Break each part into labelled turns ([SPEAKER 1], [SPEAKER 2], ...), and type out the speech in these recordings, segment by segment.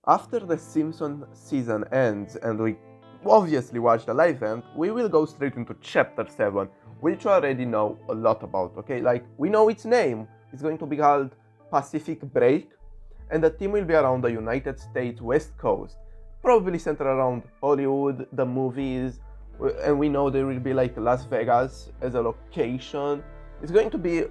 [SPEAKER 1] After the Simpsons season ends and we obviously watch the live event, we will go straight into chapter 7, which we already know a lot about, okay? Like, we know its name. It's going to be called Pacific Break, and the theme will be around the United States West Coast, probably centered around Hollywood, the movies, and we know there will be like Las Vegas as a location. It's going to be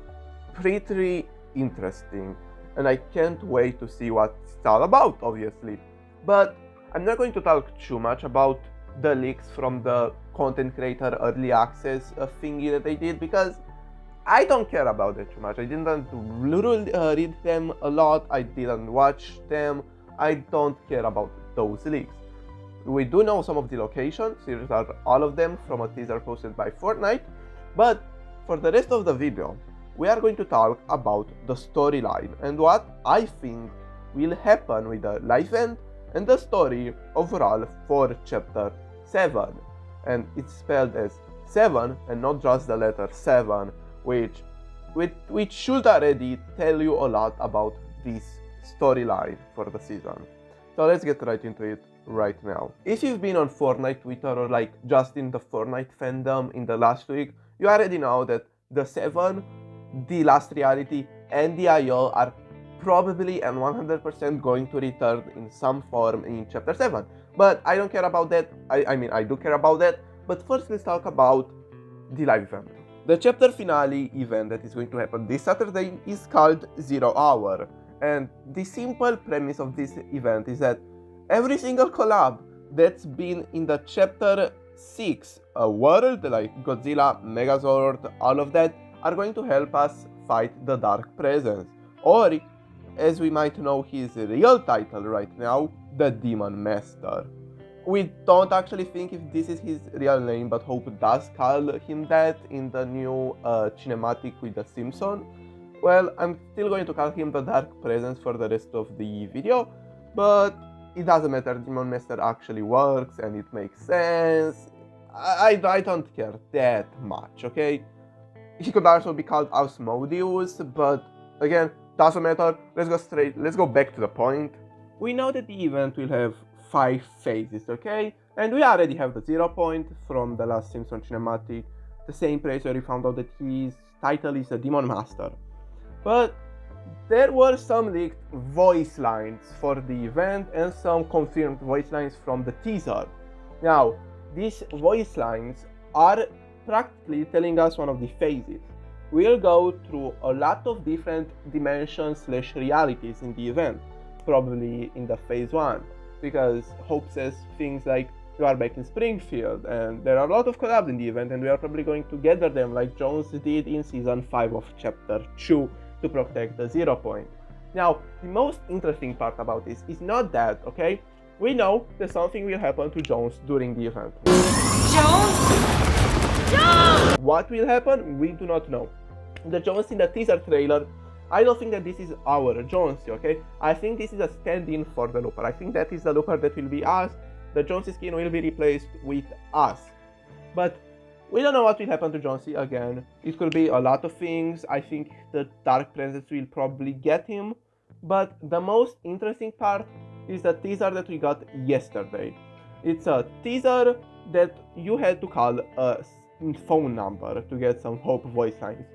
[SPEAKER 1] pretty interesting, and I can't wait to see what it's all about, obviously. But I'm not going to talk too much about the leaks from the content creator early access thingy that they did, because I don't care about it too much. I didn't read them a lot, I didn't watch them, I don't care about those leaks. We do know some of the locations, here are all of them from a teaser posted by Fortnite, but for the rest of the video, we are going to talk about the storyline and what I think will happen with the live event and the story overall for chapter 7. And it's spelled as 7 and not just the letter 7, which should already tell you a lot about this storyline for the season. So let's get right into it right now. If you've been on Fortnite Twitter or like just in the Fortnite fandom in the last week, you already know that the 7, the Last Reality, and the IO are probably and 100% going to return in some form in chapter 7. But I don't care about that. I mean, I do care about that. But first, let's talk about the live event. The chapter finale event that is going to happen this Saturday is called 0 Hour. And the simple premise of this event is that every single collab that's been in the chapter 6 world, like Godzilla, Megazord, all of that, are going to help us fight the Dark Presence. Or, as we might know his real title right now, the Demon Master. We don't actually think if this is his real name, but Hope does call him that in the new cinematic with the Simpsons. Well, I'm still going to call him the Dark Presence for the rest of the video, but it doesn't matter, Demon Master actually works and it makes sense. I don't care that much, okay? He could also be called Osmodius, but again, doesn't matter. Let's go back to the point. We know that the event will have 5 phases, okay? And we already have the 0 point from the last Simpsons cinematic, the same place where we found out that his title is the Demon Master. But there were some leaked voice lines for the event and some confirmed voice lines from the teaser. Now, these voice lines are practically telling us one of the phases. We'll go through a lot of different dimensions / realities in the event, probably in the phase 1, because Hope says things like you are back in Springfield and there are a lot of collabs in the event and we are probably going to gather them like Jones did in season 5 of chapter 2 to protect the 0 point. Now, the most interesting part about this is not that, okay? We know that something will happen to Jones during the event. Jones? Jones! What will happen? We do not know. The Jones in the teaser trailer, I don't think that this is our Jonesy, okay? I think this is a stand-in for the Looper. I think that is the Looper that will be us. The Jonesy skin will be replaced with us. But we don't know what will happen to Jonesy again. It could be a lot of things. I think the Dark Presence will probably get him. But the most interesting part is the teaser that we got yesterday. It's a teaser that you had to call a phone number to get some Hope voice lines.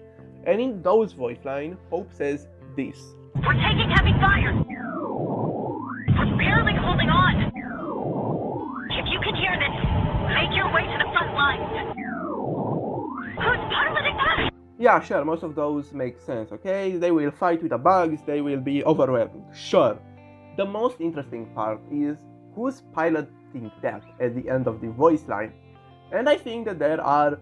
[SPEAKER 1] And in those voice lines, Hope says this.
[SPEAKER 2] We're taking heavy fire. We're barely holding on. If you can hear this, make your way to the front lines. Who's piloting that?
[SPEAKER 1] Yeah, sure, most of those make sense, okay? They will fight with the bugs, they will be overwhelmed, sure. The most interesting part is who's piloting that at the end of the voice line. And I think that there are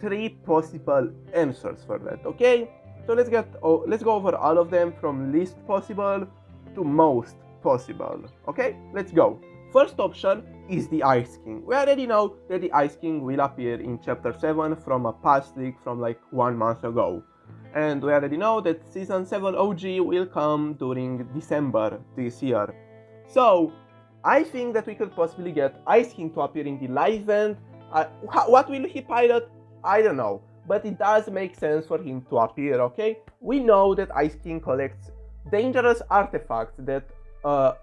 [SPEAKER 1] 3 possible answers for that, okay? So let's go over all of them from least possible to most possible, okay? Let's go. First option is the Ice King. We already know that the Ice King will appear in chapter 7 from a past leak from like 1 month ago. And we already know that season 7 OG will come during December this year. So I think that we could possibly get Ice King to appear in the live event. What will he pilot? I don't know. But it does make sense for him to appear, okay? We know that Ice King collects dangerous artifacts that are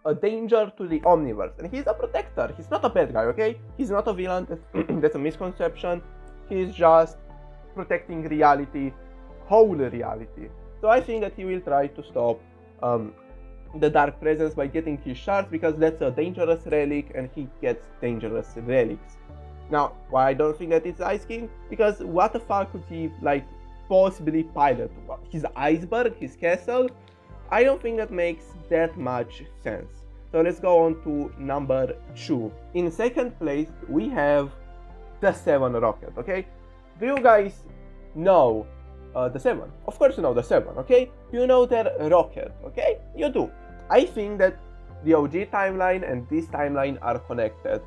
[SPEAKER 1] a danger to the omniverse, and he's a protector. He's not a bad guy, okay? He's not a villain. That's a misconception. He's just protecting reality, whole reality. So I think that he will try to stop the Dark Presence by getting his shards, because that's a dangerous relic and he gets dangerous relics. Now, why I don't think that it's Ice King? Because what the fuck could he like possibly pilot? His iceberg, his castle? I don't think that makes that much sense. So let's go on to number 2. In second place, we have the 7 rocket, okay? Do you guys know the 7? Of course you know the 7, okay? You know their rocket, okay? You do. I think that the OG timeline and this timeline are connected.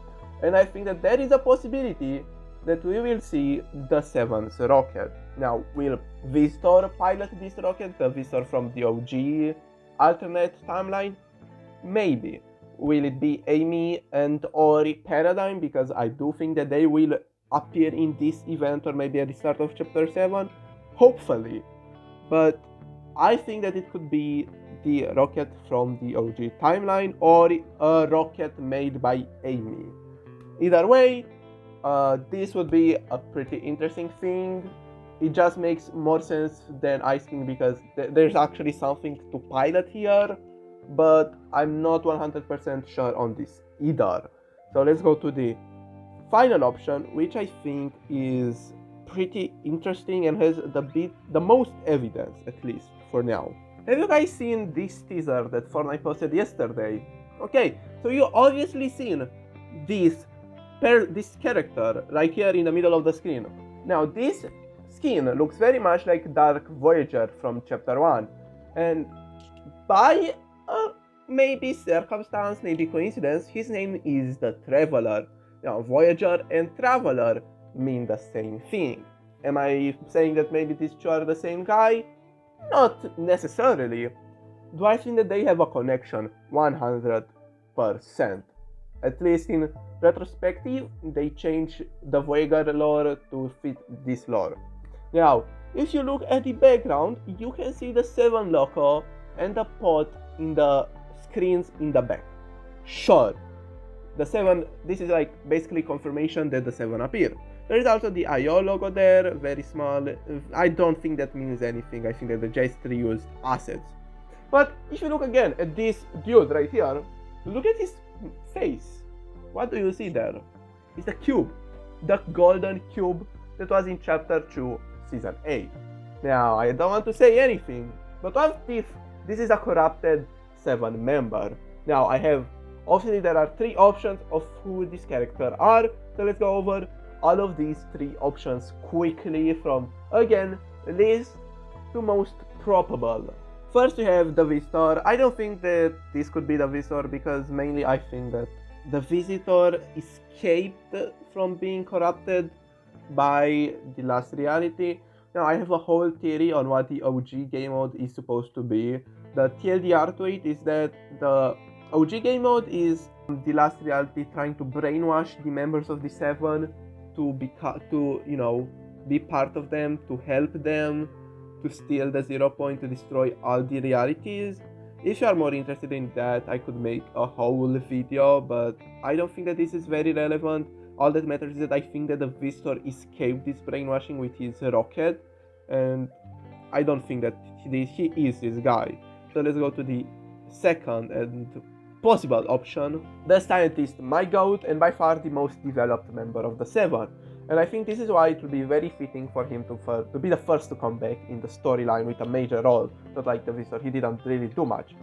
[SPEAKER 1] And I think that there is a possibility that we will see the 7th rocket. Now, will Visitor pilot this rocket? The Visitor from the OG alternate timeline? Maybe. Will it be Amy and Ori Paradigm? Because I do think that they will appear in this event or maybe at the start of chapter 7. Hopefully. But I think that it could be the rocket from the OG timeline or a rocket made by Amy. Either way, this would be a pretty interesting thing. It just makes more sense than Ice King because there's actually something to pilot here, but I'm not 100% sure on this either. So let's go to the final option, which I think is pretty interesting and has the most evidence, at least for now. Have you guys seen this teaser that Fortnite posted yesterday? Okay, so you obviously seen this character right here in the middle of the screen. Now this skin looks very much like Dark Voyager from chapter 1, and by maybe circumstance, maybe coincidence, his name is the Traveler. Now Voyager and Traveler mean the same thing. Am I saying that maybe these two are the same guy? Not necessarily. Do I think that they have a connection? 100%. At least in retrospective, they change the Voyager lore to fit this lore. Now, if you look at the background, you can see the 7 logo and the pot in the screens in the back. Sure, the 7, this is like basically confirmation that the 7 appear. There is also the IO logo there, very small. I don't think that means anything. I think that they just reused assets. But if you look again at this dude right here, look at his face. What do you see there? It's the cube. The golden cube that was in chapter 2, season 8. Now, I don't want to say anything, but what if this is a corrupted 7 member? Now, obviously there are 3 options of who this character are, so let's go over all of these 3 options quickly from, again, least to most probable. First we have the Visitor. I don't think that this could be the Visitor because mainly I think that the Visitor escaped from being corrupted by the last reality. Now I have a whole theory on what the OG game mode is supposed to be. The TLDR to it is that the OG game mode is the last reality trying to brainwash the members of the 7 to be part of them, to help them, to steal the 0 point, to destroy all the realities. If you are more interested in that, I could make a whole video, but I don't think that this is very relevant. All that matters is that I think that the Visitor escaped this brainwashing with his rocket, and I don't think that he is this guy. So let's go to the second and possible option, the Scientist, my goat, and by far the most developed member of the 7. And I think this is why it will be very fitting for him to be the first to come back in the storyline with a major role, not like the Visitor, he didn't really do much.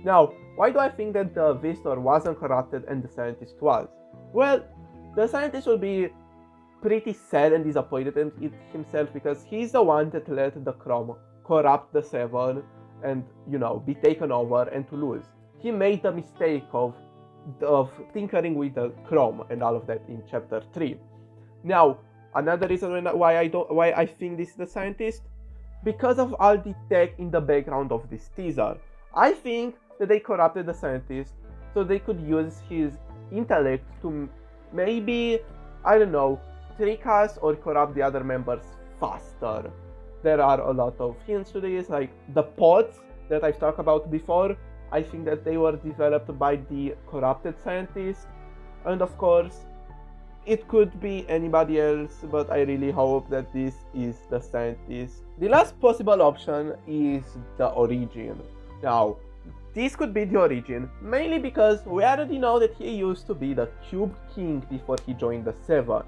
[SPEAKER 1] Now, why do I think that the Visitor wasn't corrupted and the Scientist was? Well, the Scientist will be pretty sad and disappointed in himself because he's the one that let the Chrome corrupt the 7 and, be taken over and to lose. He made the mistake of tinkering with the Chrome and all of that in chapter 3. Now, another reason why I think this is the Scientist, because of all the tech in the background of this teaser. I think that they corrupted the Scientist so they could use his intellect to maybe, trick us or corrupt the other members faster. There are a lot of hints to this, like the pods that I've talked about before. I think that they were developed by the corrupted scientist, and of course, it could be anybody else, but I really hope that this is the scientist. The last possible option is the origin. Now, this could be the origin, mainly because we already know that he used to be the Cube King before he joined the Seven.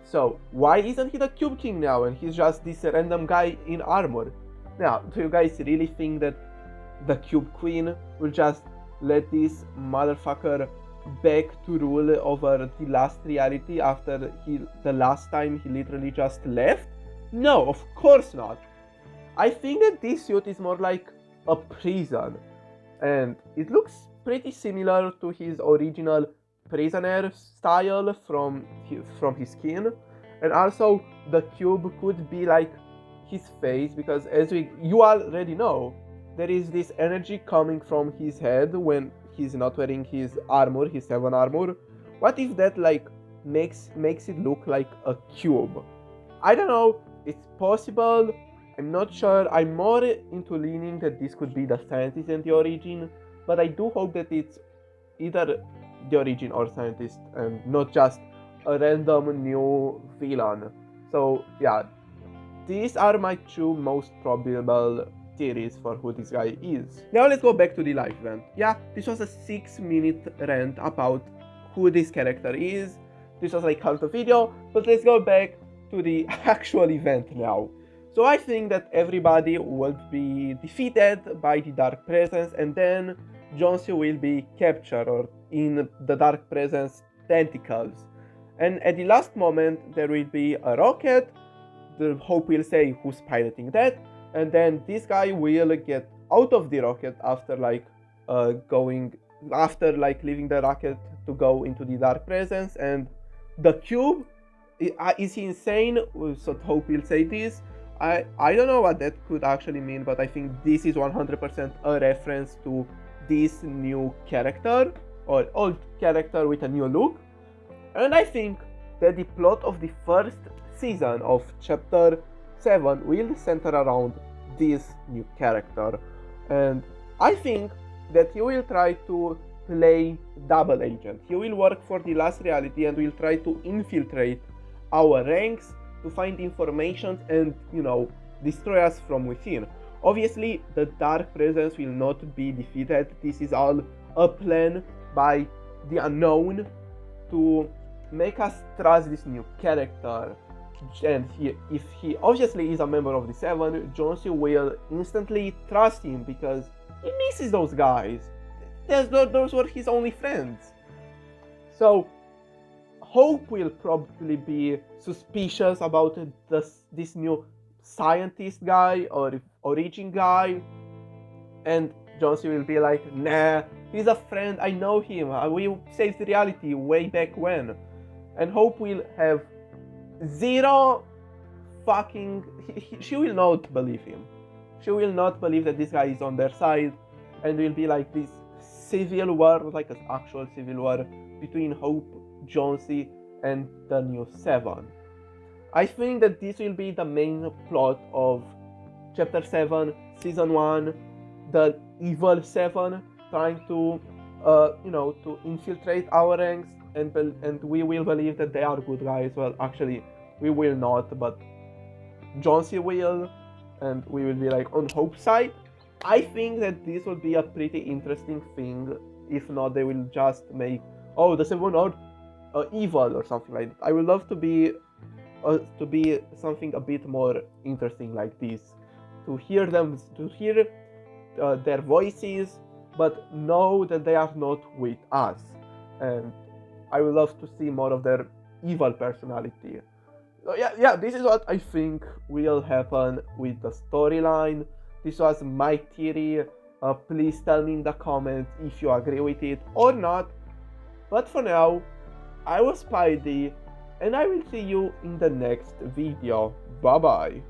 [SPEAKER 1] So, why isn't he the Cube King now and he's just this random guy in armor? Now, do you guys really think that the Cube Queen will just let this motherfucker back to rule over the last reality after the last time he literally just left? No, of course not. I think that this suit is more like a prison, and it looks pretty similar to his original prisoner style from his skin, and also the cube could be like his face, because as you already know, there is this energy coming from his head when he's not wearing his armor, his 7 armor. What if that like makes it look like a cube? I don't know, it's possible, I'm not sure. I'm more into leaning that this could be the scientist and the origin, but I do hope that it's either the origin or scientist and not just a random new villain. So yeah, these are my 2 most probable theories for who this guy is. Now let's go back to the live event. Yeah, this was a 6-minute rant about who this character is. This was like half the video, but let's go back to the actual event now. So I think that everybody will be defeated by the Dark Presence, and then Jonesy will be captured or in the Dark Presence tentacles. And at the last moment there will be a rocket. The Hope will say who's piloting that, and then this guy will get out of the rocket after leaving the rocket to go into the Dark Presence. And the cube, is he insane? So Hope will say this. I don't know what that could actually mean, but I think this is 100% a reference to this new character or old character with a new look. And I think that the plot of the first season of chapter 7 will center around this new character, and I think that he will try to play double agent. He will work for the last reality and will try to infiltrate our ranks to find information and, destroy us from within. Obviously, the Dark Presence will not be defeated. This is all a plan by the Unknown to make us trust this new character. And if he obviously is a member of the 7, Jonesy will instantly trust him because he misses those guys. Those were his only friends. So Hope will probably be suspicious about this new scientist guy or origin guy, and Jonesy will be like, nah, he's a friend, I know him, we saved reality way back when. And Hope will have zero fucking... she will not believe him. She will not believe that this guy is on their side, and will be like this civil war, like an actual civil war between Hope, Jonesy, and the new 7. I think that this will be the main plot of chapter 7, season 1, the evil 7 trying to, to infiltrate our ranks, and we will believe that they are good guys. Well, actually, we will not, but Jonesy will, and we will be like on Hope's side. I think that this will be a pretty interesting thing. If not, they will just make, the 7 are evil or something like that. I would love to be something a bit more interesting like this, to hear their voices, but know that they are not with us. And I would love to see more of their evil personality. So yeah, this is what I think will happen with the storyline. This was my theory. Please tell me in the comments if you agree with it or not. But for now, I was Spidey, and I will see you in the next video. Bye bye.